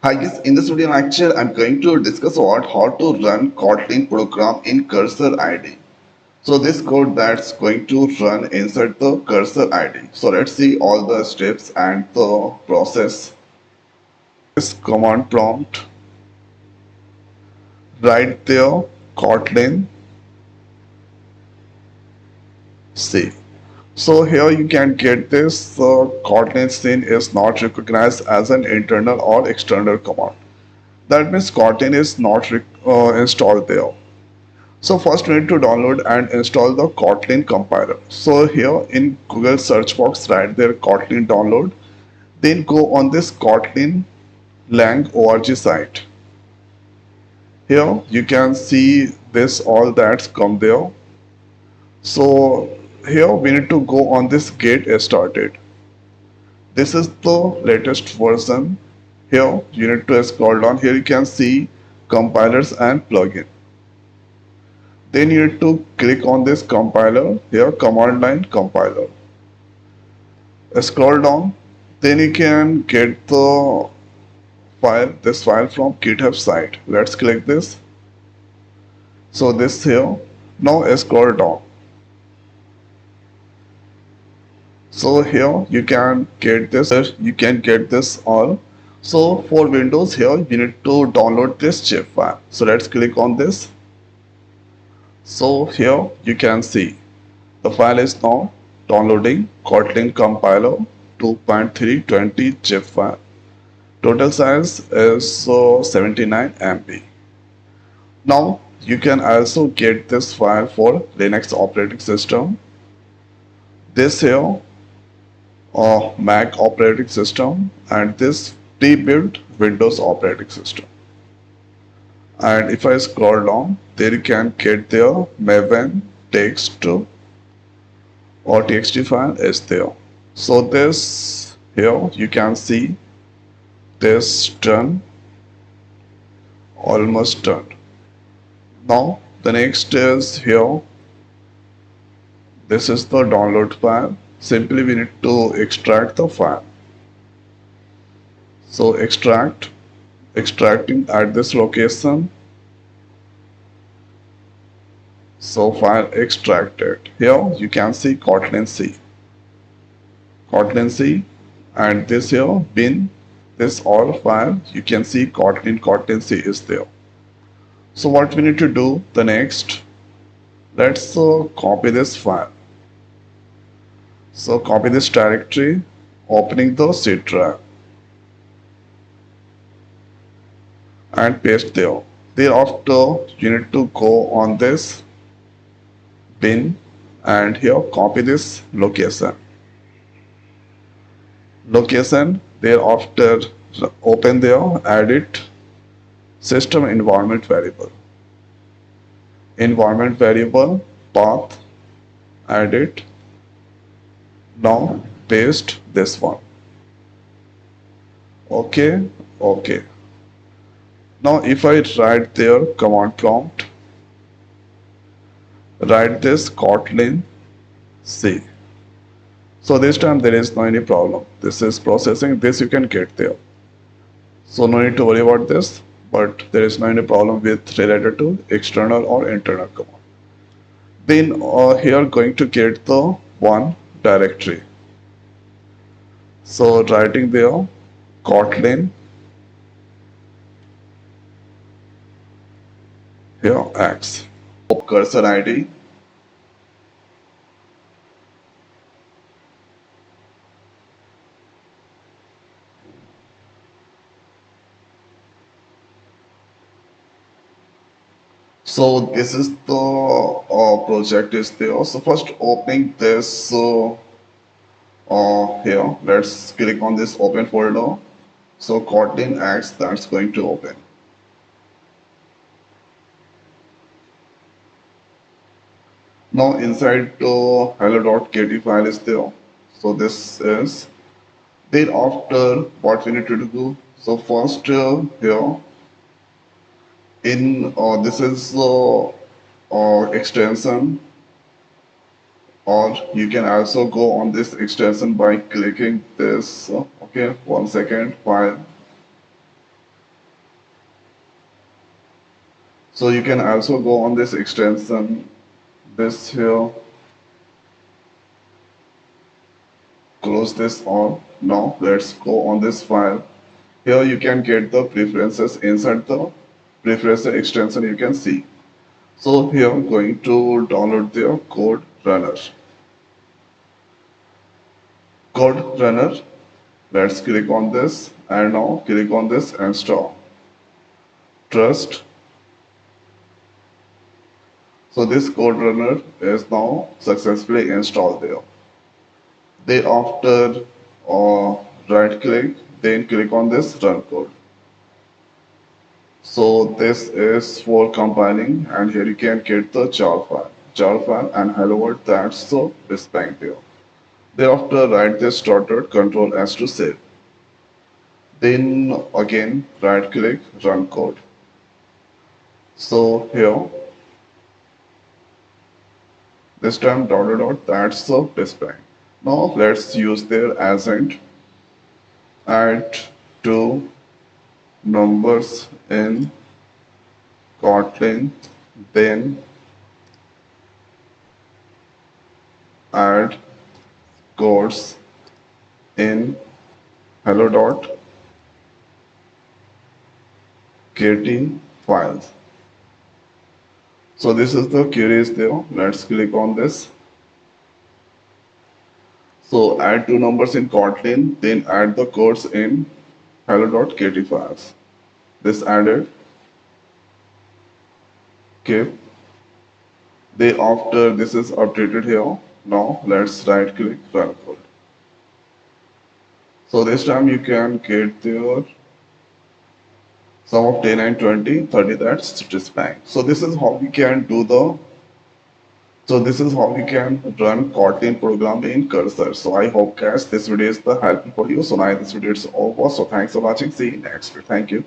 Hi guys, in this video lecture I'm going to discuss about how to run Kotlin program in cursor ID. So this code that's going to run inside the cursor ID. So let's see all the steps and the process. This command prompt, write there Kotlin C. So here you can get this Kotlin scene is not recognized as an internal or external command. That means Kotlin is not installed there. So first we need to download and install the Kotlin compiler. So here in Google search box write there Kotlin download. Then go on this Kotlin lang org site. Here you can see this all that's come there. So here we need to go on this get started. This is the latest version. Here you need to scroll down. Here you can see compilers and plugin. Then you need to click on this compiler, here command line compiler. Scroll down, then you can get the this file from GitHub site. Let's click this. So this here, now scroll down. So here you can get this all. So for Windows here, you need to download this zip file. So let's click on this. So here you can see the file is now downloading Kotlin compiler 2.320 zip file. Total size is 79 MB. Now you can also get this file for Linux operating system. This here Mac operating system and this pre-built Windows operating system. And if I scroll down, there you can get their Maven text or txt file is there. So this here you can see this done, almost done. Now the next is here. This is the download file. Simply we need to extract the file. So extracting at this location. So file extracted. Here you can see Kotlin C. Kotlin C and this here bin, this all file you can see Kotlin C is there. So what we need to do the next, let's copy this file. So copy this directory, opening the C drive and paste there. Thereafter you need to go on this bin and here copy this location. Thereafter open there, edit system environment variable path, edit. Now paste this one. Okay. Now if I write there command prompt, write this Kotlin C. So this time there is no any problem. This is processing, this you can get there. So no need to worry about this, but there is no any problem with related to external or internal command. Then here going to get the one directory. So writing there Kotlin here X. Cursor ID. So this is the project is there. So first opening this here, let's click on this open folder. So Kotlin X that's going to open. Now inside the hello.kt file is there. So this is thereafter what we need to do. So first here in this is extension, or you can also go on this extension by clicking this okay, 1 second, file So you can also go on this extension, this here, close this all. Now let's go on this file. Here you can get the preferences inside the preferences extension you can see. So here I'm going to download the code runner. Code runner. Let's click on this and now click on this install. Trust. So this code runner is now successfully installed there. Then after right click, then click on this run code. So this is for compiling and here you can get the jar file and hello world, that's the displaying there. Thereafter write this started control S to save. Then again right click run code. So here this time dot dot dot, that's the display. Now let's use their agent add two numbers in Kotlin, then add codes in hello dot getting files. So this is the query is there. Let's click on this. So add two numbers in Kotlin, then add the codes in hello.kt files. This added. Okay. Then after this is updated here. Now let's right click run code. So this time you can get your sum of 10 and 20, 30, that's satisfying. So this is how we can do the So this is how we can run Kotlin program in Cursor. So I hope guys this video is the helpful for you. So now this video is over. So thanks for watching. See you next. Thank you.